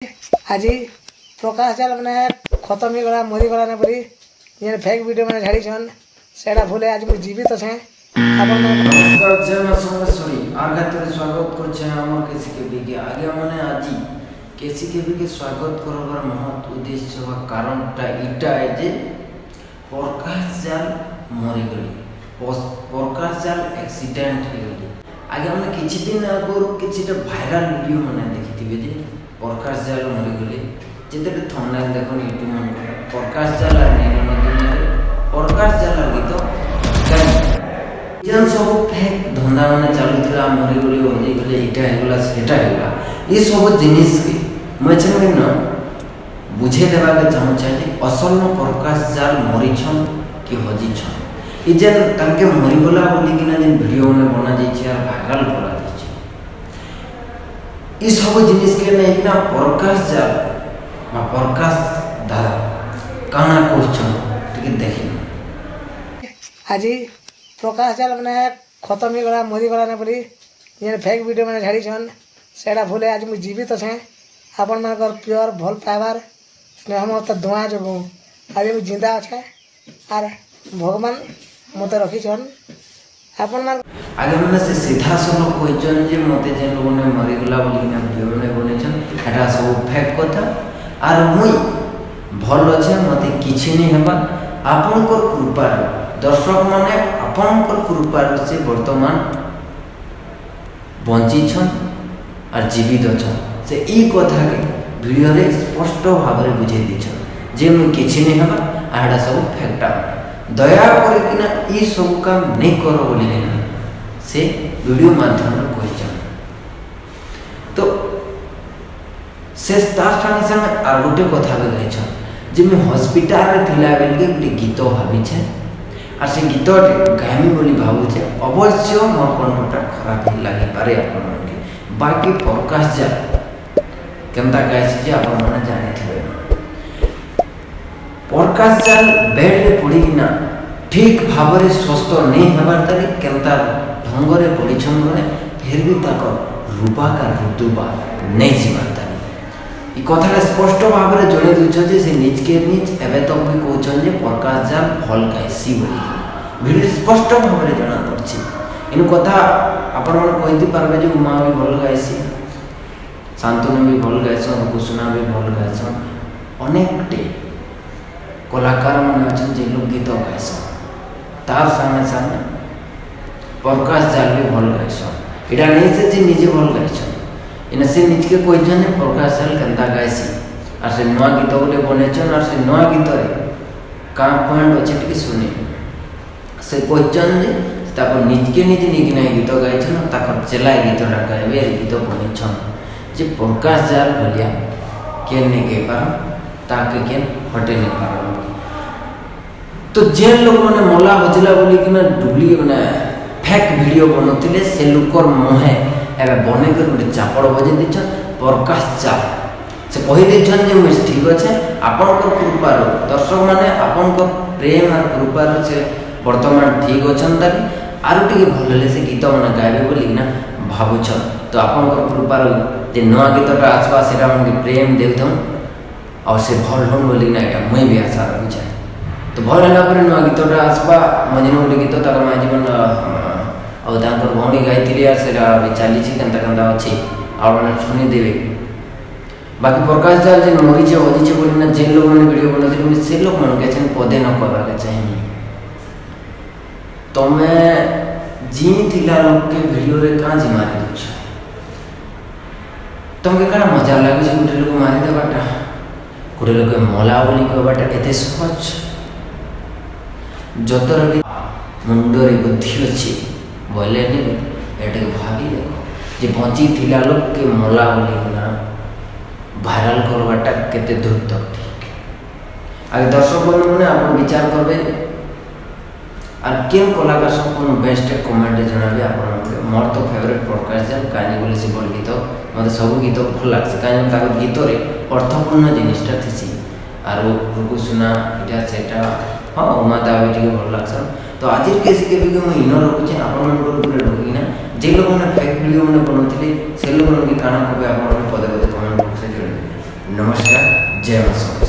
आज प्रकाश जाल मैंने खत्म ही गला मरी गला बोली ये फेक वीडियो मैंने झाड़ी छन सेटा भूले आज मुझे जीवित अच्छे अपन नमस्कार जय मां सोमेश्वरी आर्गातरे स्वागत करछे हमर केसी केबी के आगे माने आजी केसी केबी के स्वागत करबार महत उद्देश्य वा कारणटा इटा है जे प्रकाश जाल मरी गली प्रकाश जाल एक्सीडेंट हो गली आगे हमने किछि दिन आगरो किछिटा वायरल वीडियो माने देखिथिबे जे प्रकाश जाल मरी गली जेते थंबनेल देखो यूट्यूब मन प्रकाश जाल आ नेनो दुनिया रे प्रकाश जाल गीत जन सब फेक धंदा माने चालुला मरी गली होई गले इटा हेगला सेटा हेगला ये सब जिनिस के मछन न बुझे देबा के चाहू चाहे असल में प्रकाश जाल मरी छन कि हजी छन ई जन तंके मरी गला बोली कि ना जन वीडियो में बना जाई छै और वायरल करा जाई छै ई सब जिनिस के नै कि ना प्रकाश जाल मा प्रकाश दादा काना क्वेश्चन टिके देखि आज प्रकाश जाल मैंने खत्म ही गला मरी गला बोली ये फेक वीडियो मैंने झाड़ी छन सेटा भूले आज मुझे जीवित अच्छे आपण मानकर प्योर भल पाइबार स्नेह मत दुआ जो आज मुझे जिंदा अच्छे आर भगवान मत रखी छन आपण मान आगे मैंने से सीधा सब क्वेश्चन जे मते जे लोग ने मरी गला बोली ना वीडियो ने बने छन एटा सब फेक कथा आर मुई भल अच्छे मते किछि नै हेबा आपण को कृपा दर्शक माने आपण को कृपा से वर्तमान बंची छन और जीवित छन से ई कथा के वीडियो रे स्पष्ट भाव रे बुझे दी छन जे मु किछि नै हेबा आडा सब फेकटा दया करे कि ना ई सब काम नै करो बोली ना से वीडियो माध्यम रे क्वेश्चन तो से स्टार ठाने संग आर गोटे कथा के गई छन जे मैं हॉस्पिटल रे थिला बेल के गोटे गीत भाबी छे आ से गीत गामी बोली भाबू छे अवश्य मोर कन्नटा खराब लागि पारे आपन मन के बाकी प्रकाश जा केनता गाइस जे आपन मन जाने थिबे प्रकाश जाल बेड रे पड़ी कि ना ठीक भाव रे स्वस्थ नै हबार तरी केनता ढंग रे पड़ी छन गने फिर भी ताको रूपा का रुतुबा नै जीवन ई कथा स्पष्ट भाव रे जणे दुछ जे से निज के निज एबे तो भी कहउछन जे प्रकाश जाल भल गाइसी बोली वीडियो स्पष्ट भाव रे जणा पड़छि इन कथा आपण मन कहिति पारबे जे उमा भी भल गाइसी शांतनु भी भल गाइसन कुसुना भी भल गाइसन अनेक टे कलाकार मन अछन जे लोक गीत गाइसन तार सामने सामने प्रकाश जाल भी भल गाइसन एडा नै से जे निजे भल गाइसन इन से निज के क्वेश्चन है प्रकाश जाल केनता गाइसी और से नवा गीत गोटे बनेछन और से नवा गीत रे का पॉइंट अछि टिके सुने से क्वेश्चन जे ताको निज के निज निगिना गीत गाइछन ताको चला गीत रा गाइबे गीत बनेछन जे प्रकाश जाल भलिया के ने के पार ताके के हटे ने पार तो जे लोग माने मला हजला बोली कि ना डुबली माने फेक वीडियो बनोतिले से लोकर मोहे एबे बने कर गोटे चापड़ बजे दिछन प्रकाश जाल से कहि दिछन जे मैं ठीक अछि आपन को कृपा दर्शक माने आपन को प्रेम और कृपा से वर्तमान ठीक अछन तरी आरो टिके भलले से गीत मन गाइबे बोली ना भाबुछन तो आपन को कृपा जे नवा गीतटा आसबा सेरा मन के प्रेम देउथन और से भल होन बोली ना एटा मैं भी आशा रखु चाहे तो भल हला पर नवा गीतटा आसबा मजनू बोली गीत ताकर मा जीवन और तांकर भौणी गाइतिली आर सेरा भी चाली छी केनता केनता अछि और मन सुनि देबे बाकी प्रकाश जाल जे मोरी जे होजी जे बोली ना जे लोग मन वीडियो बनथिले से लोग मन के छन पदे न करबा के चाहि तमे जी थिला लोग के वीडियो रे का जी मारि दछ तमके कना मजा लागे जे गुटे लोग मारि देबाटा गुटे लोग मला बोली कहबाटा एते सहज जतर भी मुंडरे बुद्धि अछि बोले नहीं एटे भाभी देखो जे बंची थिला लोग के मला बोली ना वायरल करवाटा केते दूर तक ठीक आगे दर्शक बंधु माने आप विचार करबे और केन कलाकार सब कोन बेस्ट कमेंट जणाबे आपन मोर तो फेवरेट प्रकाश जाल कानी बोले से बोल गीत मते सब गीत भल लागसे कानी ताको गीत रे अर्थपूर्ण जिनिसटा थिसी आरो रुकु सुना इटा सेटा हां उमा दावे टिके भल लागसन तो आज केसी के भी मैं इनो रखुचे आपन मन को पूरे रखी ना जे लोग ने फेक वीडियो मन बनोथिले से लोग मन के काना को आपन पदे पदे कमेंट बॉक्स रे जोड़ नमस्कार जय मां।